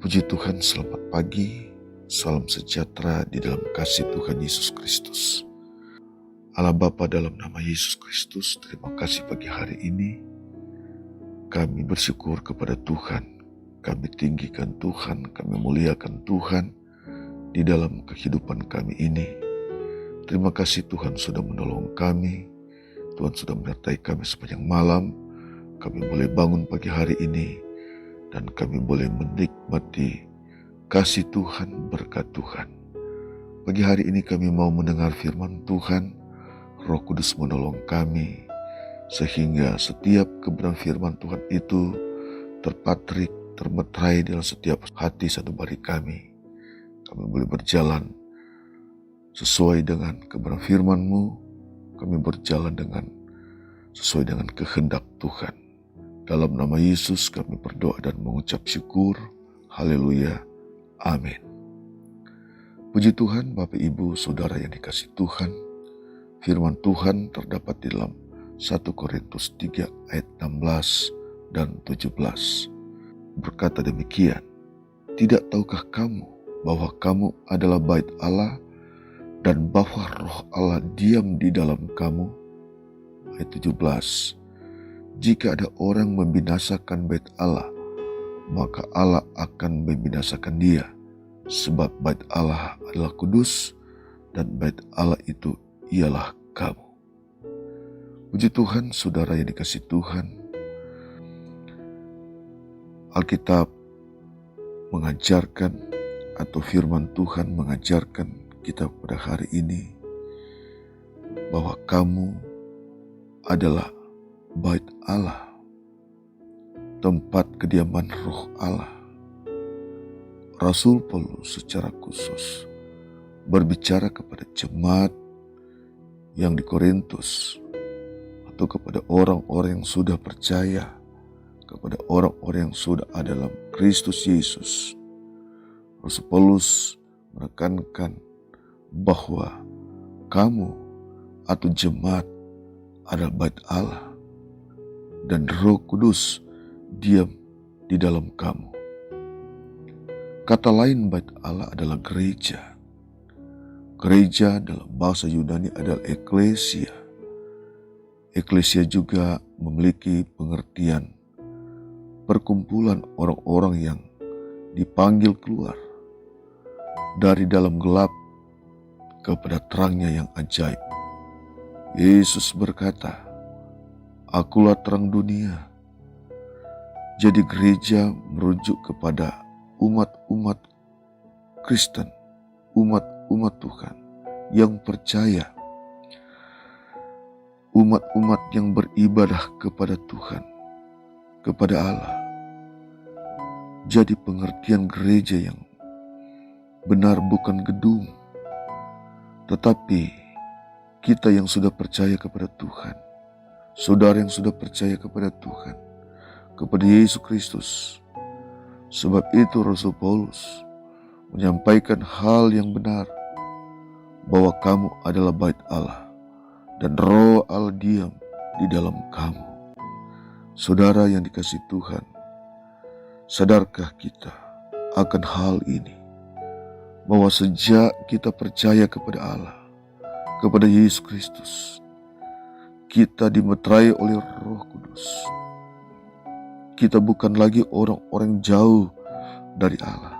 Puji Tuhan, selamat pagi, salam sejahtera di dalam kasih Tuhan Yesus Kristus. Allah Bapa, dalam nama Yesus Kristus, terima kasih pagi hari ini. Kami bersyukur kepada Tuhan, kami tinggikan Tuhan, kami muliakan Tuhan di dalam kehidupan kami ini. Terima kasih Tuhan sudah menolong kami, Tuhan sudah menyertai kami sepanjang malam. Kami boleh bangun pagi hari ini dan kami boleh menikmati kasih Tuhan, berkat Tuhan. Pagi hari ini kami mau mendengar firman Tuhan. Roh Kudus menolong kami sehingga setiap kebenaran firman Tuhan itu terpatrik, termeterai dalam setiap hati sanubari kami. Kami boleh berjalan sesuai dengan kebenaran firman-Mu. Kami berjalan sesuai dengan kehendak Tuhan. Dalam nama Yesus kami berdoa dan mengucap syukur. Haleluya. Amin. Puji Tuhan, Bapak Ibu Saudara yang dikasihi Tuhan. Firman Tuhan terdapat di dalam 1 Korintus 3 ayat 16 dan 17. Berkata demikian, tidak tahukah kamu bahwa kamu adalah bait Allah dan bahwa roh Allah diam di dalam kamu? Ayat 17. Jika ada orang membinasakan bait Allah, maka Allah akan membinasakan dia. Sebab bait Allah adalah kudus dan bait Allah itu ialah kamu. Puji Tuhan, saudara yang dikasihi Tuhan. Alkitab mengajarkan atau firman Tuhan mengajarkan kita pada hari ini bahwa kamu adalah bait Allah, tempat kediaman roh Allah. Rasul Paulus secara khusus berbicara kepada jemaat yang di Korintus atau kepada orang-orang yang sudah percaya, kepada orang-orang yang sudah ada dalam Kristus Yesus. Rasul Paulus menekankan bahwa kamu atau jemaat adalah bait Allah dan Roh Kudus diam di dalam kamu. Kata lain, bait Allah adalah gereja. Gereja dalam bahasa Yunani adalah eklesia. Eklesia juga memiliki pengertian perkumpulan orang-orang yang dipanggil keluar dari dalam gelap kepada terangnya yang ajaib. Yesus berkata, Akulah terang dunia. Jadi gereja merujuk kepada umat-umat Kristen, umat-umat Tuhan yang percaya, umat-umat yang beribadah kepada Tuhan, kepada Allah. Jadi pengertian gereja yang benar bukan gedung, tetapi kita yang sudah percaya kepada Tuhan, saudara yang sudah percaya kepada Tuhan, kepada Yesus Kristus. Sebab itu Rasul Paulus menyampaikan hal yang benar, bahwa kamu adalah bait Allah dan roh Allah diam di dalam kamu. Saudara yang dikasihi Tuhan, sadarkah kita akan hal ini? Bahwa sejak kita percaya kepada Allah, kepada Yesus Kristus, kita dimeterai oleh Roh Kudus. Kita bukan lagi orang-orang jauh dari Allah,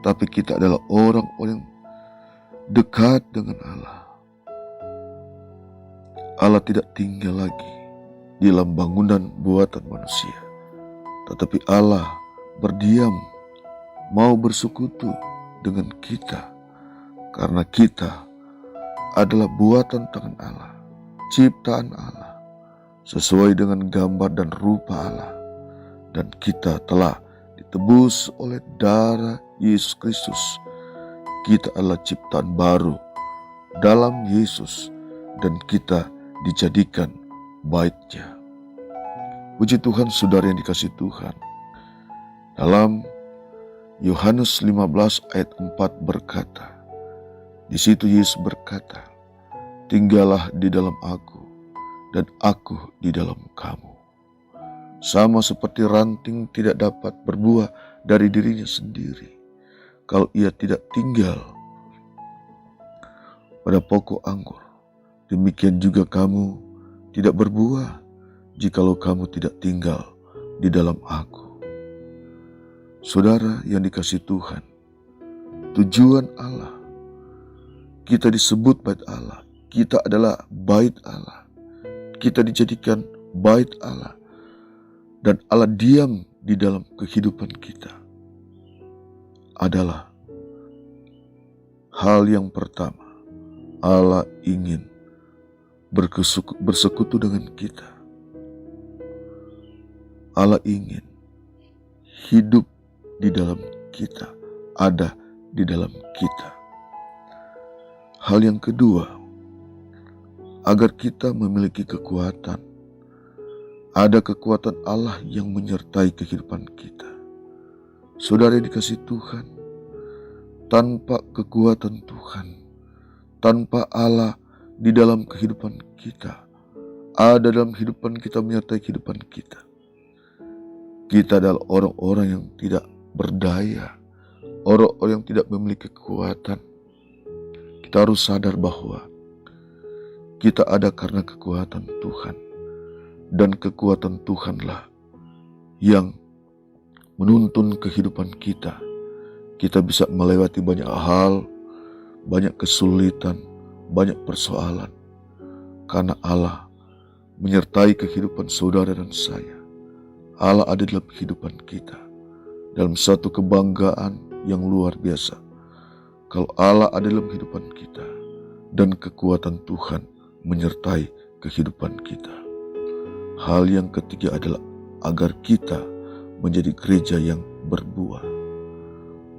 tapi kita adalah orang-orang dekat dengan Allah. Allah tidak tinggal lagi di dalam bangunan buatan manusia, tetapi Allah berdiam, mau bersekutu dengan kita, karena kita adalah buatan tangan Allah, ciptaan Allah, sesuai dengan gambar dan rupa Allah. Dan kita telah ditebus oleh darah Yesus Kristus. Kita adalah ciptaan baru dalam Yesus dan kita dijadikan bait-Nya. Puji Tuhan, saudara yang dikasihi Tuhan. Dalam Yohanes 15 ayat 4 berkata, di situ Yesus berkata, tinggallah di dalam aku dan aku di dalam kamu. Sama seperti ranting tidak dapat berbuah dari dirinya sendiri kalau ia tidak tinggal pada pokok anggur. Demikian juga kamu tidak berbuah jikalau kamu tidak tinggal di dalam Aku. Saudara yang dikasihi Tuhan, tujuan Allah, kita disebut bait Allah. Kita adalah bait Allah. Kita dijadikan bait Allah. Dan Allah diam di dalam kehidupan kita. Adalah hal yang pertama. Allah ingin bersekutu dengan kita. Allah ingin hidup di dalam kita, ada di dalam kita. Hal yang kedua, agar kita memiliki kekuatan. Ada kekuatan Allah yang menyertai kehidupan kita. Saudara yang dikasihi Tuhan, tanpa kekuatan Tuhan, tanpa Allah di dalam kehidupan kita, ada dalam kehidupan kita, menyertai kehidupan kita. Kita adalah orang-orang yang tidak berdaya, orang-orang yang tidak memiliki kekuatan. Kita harus sadar bahwa kita ada karena kekuatan Tuhan. Dan kekuatan Tuhanlah yang menuntun kehidupan kita. Kita bisa melewati banyak hal, banyak kesulitan, banyak persoalan. Karena Allah menyertai kehidupan saudara dan saya. Allah ada dalam kehidupan kita. Dalam satu kebanggaan yang luar biasa. Kalau Allah ada dalam kehidupan kita. Dan kekuatan Tuhan menyertai kehidupan kita. Hal yang ketiga adalah agar kita menjadi gereja yang berbuah.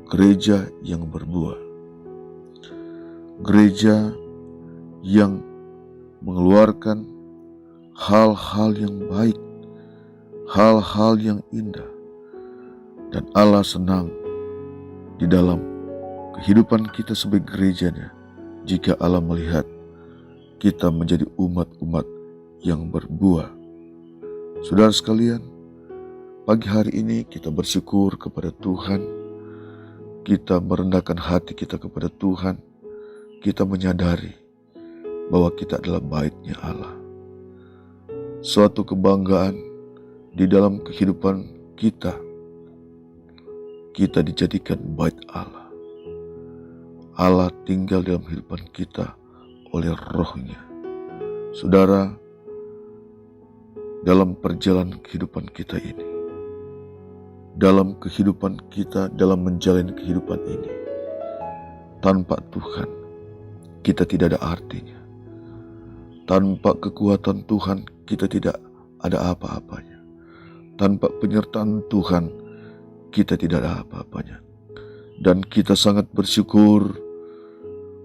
Gereja yang berbuah. Gereja yang mengeluarkan hal-hal yang baik, hal-hal yang indah. Dan Allah senang di dalam kehidupan kita sebagai gerejanya jika Allah melihat kita menjadi umat-umat yang berbuah. Saudara sekalian, pagi hari ini kita bersyukur kepada Tuhan. Kita merendahkan hati kita kepada Tuhan. Kita menyadari bahwa kita adalah bait-Nya Allah. Suatu kebanggaan di dalam kehidupan kita. Kita dijadikan bait Allah. Allah tinggal dalam kehidupan kita oleh Roh-Nya. Saudara, dalam perjalanan kehidupan kita ini, dalam kehidupan kita, dalam menjalani kehidupan ini, tanpa Tuhan, kita tidak ada artinya. Tanpa kekuatan Tuhan, kita tidak ada apa-apanya. Tanpa penyertaan Tuhan, kita tidak ada apa-apanya. Dan kita sangat bersyukur,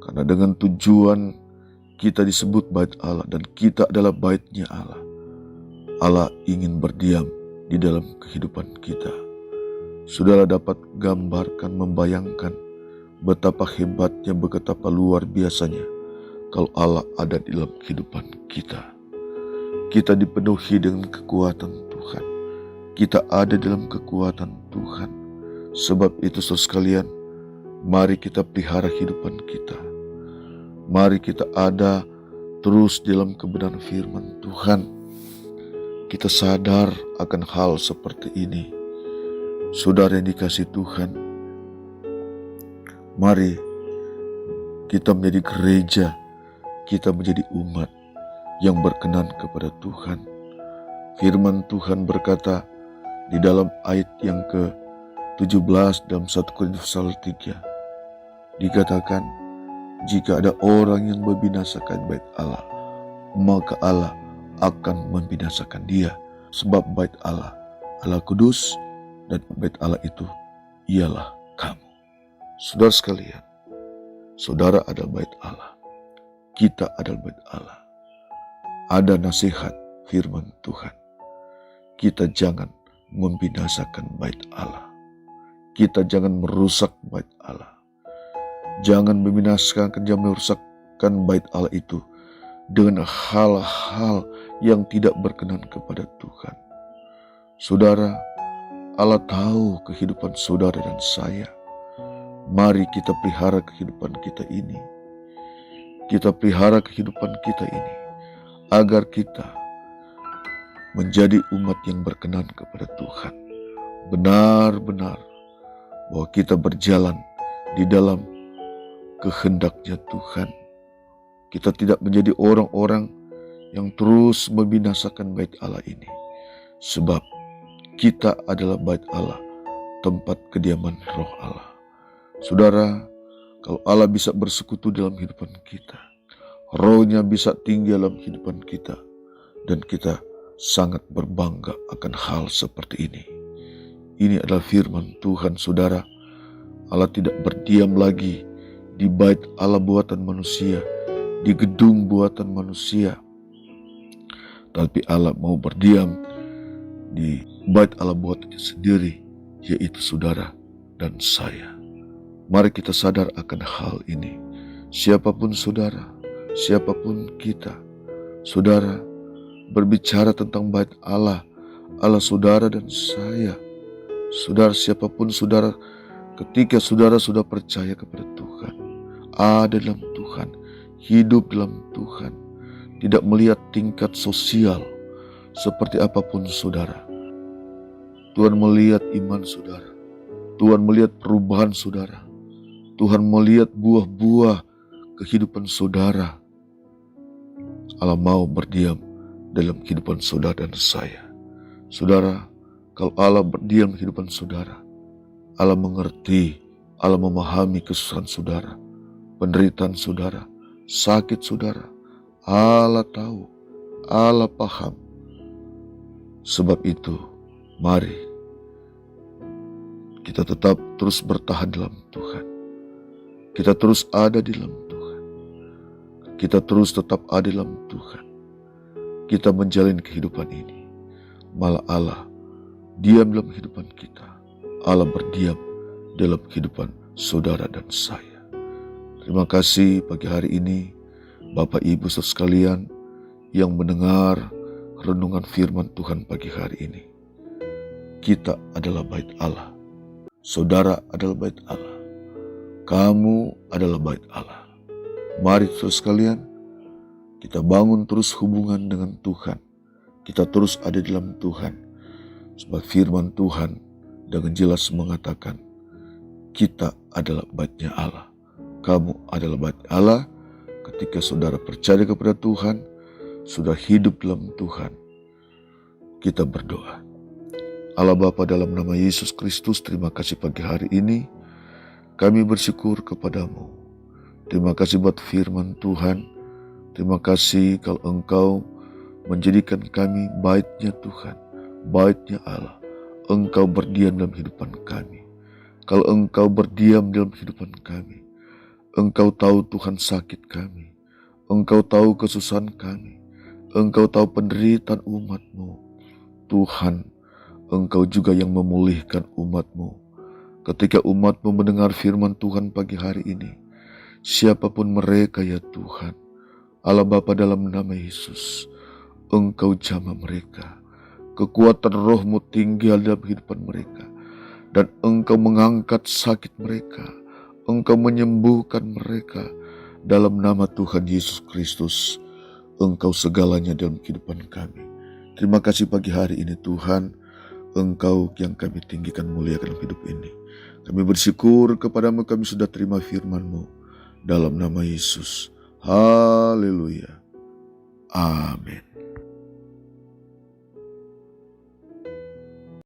karena dengan tujuan kita disebut bait Allah, dan kita adalah bait-Nya Allah. Allah ingin berdiam di dalam kehidupan kita. Saudara dapat gambarkan, membayangkan betapa hebatnya, betapa luar biasanya kalau Allah ada di dalam kehidupan kita. Kita dipenuhi dengan kekuatan Tuhan. Kita ada dalam kekuatan Tuhan. Sebab itu saudara sekalian, mari kita pelihara kehidupan kita. Mari kita ada terus dalam kebenaran firman Tuhan. Kita sadar akan hal seperti ini. Saudara yang dikasihi Tuhan, mari kita menjadi gereja, kita menjadi umat yang berkenan kepada Tuhan. Firman Tuhan berkata di dalam ayat yang ke-17 dalam 1 Korintus 3, dikatakan, jika ada orang yang membinasakan bait Allah, maka Allah akan membinasakan dia. Sebab bait Allah adalah kudus, dan bait Allah itu ialah kamu. Saudara sekalian, saudara adalah bait Allah. Kita adalah bait Allah. Ada nasihat firman Tuhan. Kita jangan membinasakan bait Allah. Kita jangan merusak bait Allah. Jangan membinasakan, jangan merusakkan bait Allah itu dengan hal-hal yang tidak berkenan kepada Tuhan. Saudara, Allah tahu kehidupan saudara dan saya. Mari kita pelihara kehidupan kita ini. Kita pelihara kehidupan kita ini agar kita menjadi umat yang berkenan kepada Tuhan. Benar-benar bahwa kita berjalan di dalam kehendak-Nya Tuhan. Kita tidak menjadi orang-orang yang terus membinasakan bait Allah ini. Sebab kita adalah bait Allah, tempat kediaman roh Allah. Saudara, kalau Allah bisa bersekutu dalam kehidupan kita, roh-Nya bisa tinggal dalam kehidupan kita, dan kita sangat berbangga akan hal seperti ini. Ini adalah firman Tuhan, saudara. Allah tidak berdiam lagi di bait Allah buatan manusia, di gedung buatan manusia. Tapi Allah mau berdiam di bait Allah buatannya sendiri, yaitu saudara dan saya. Mari kita sadar akan hal ini. Siapapun saudara, siapapun kita, saudara, berbicara tentang bait Allah, Allah saudara dan saya. Saudara, siapapun saudara, ketika saudara sudah percaya kepada Tuhan, ada dalam Tuhan, hidup dalam Tuhan, tidak melihat tingkat sosial seperti apapun saudara. Tuhan melihat iman saudara, Tuhan melihat perubahan saudara, Tuhan melihat buah-buah kehidupan saudara. Allah mau berdiam dalam kehidupan saudara dan saya. Saudara, kalau Allah berdiam dalam kehidupan saudara, Allah mengerti, Allah memahami kesusahan saudara, penderitaan saudara, sakit saudara. Allah tahu, Allah paham. Sebab itu, mari kita tetap terus bertahan dalam Tuhan. Kita terus ada di dalam Tuhan. Kita terus tetap ada dalam Tuhan. Kita menjalani kehidupan ini. Malah Allah diam dalam kehidupan kita. Allah berdiam dalam kehidupan saudara dan saya. Terima kasih pagi hari ini Bapak Ibu saudara sekalian yang mendengar renungan firman Tuhan pagi hari ini. Kita adalah bait Allah. Saudara adalah bait Allah. Kamu adalah bait Allah. Mari saudara sekalian, kita bangun terus hubungan dengan Tuhan. Kita terus ada di dalam Tuhan. Sebab firman Tuhan dengan jelas mengatakan, kita adalah bait-Nya Allah. Kamu adalah bait Allah. Ketika saudara percaya kepada Tuhan, sudah hidup dalam Tuhan, kita berdoa. Allah Bapa, dalam nama Yesus Kristus, terima kasih pagi hari ini. Kami bersyukur kepadamu. Terima kasih buat firman Tuhan. Terima kasih kalau Engkau menjadikan kami bait-Nya Tuhan, bait-Nya Allah. Engkau berdiam dalam kehidupan kami. Kalau Engkau berdiam dalam kehidupan kami, Engkau tahu Tuhan sakit kami. Engkau tahu kesusahan kami. Engkau tahu penderitaan umat-Mu. Tuhan, Engkau juga yang memulihkan umat-Mu. Ketika umat-Mu mendengar firman Tuhan pagi hari ini, siapapun mereka ya Tuhan, Allah Bapa, dalam nama Yesus, Engkau jamah mereka. Kekuatan Roh-Mu tinggal dalam kehidupan mereka. Dan Engkau mengangkat sakit mereka. Engkau menyembuhkan mereka. Dalam nama Tuhan Yesus Kristus, Engkau segalanya dalam kehidupan kami. Terima kasih pagi hari ini Tuhan, Engkau yang kami tinggikan muliakan dalam hidup ini. Kami bersyukur kepadamu, kami sudah terima firman-Mu. Dalam nama Yesus. Haleluya. Amin.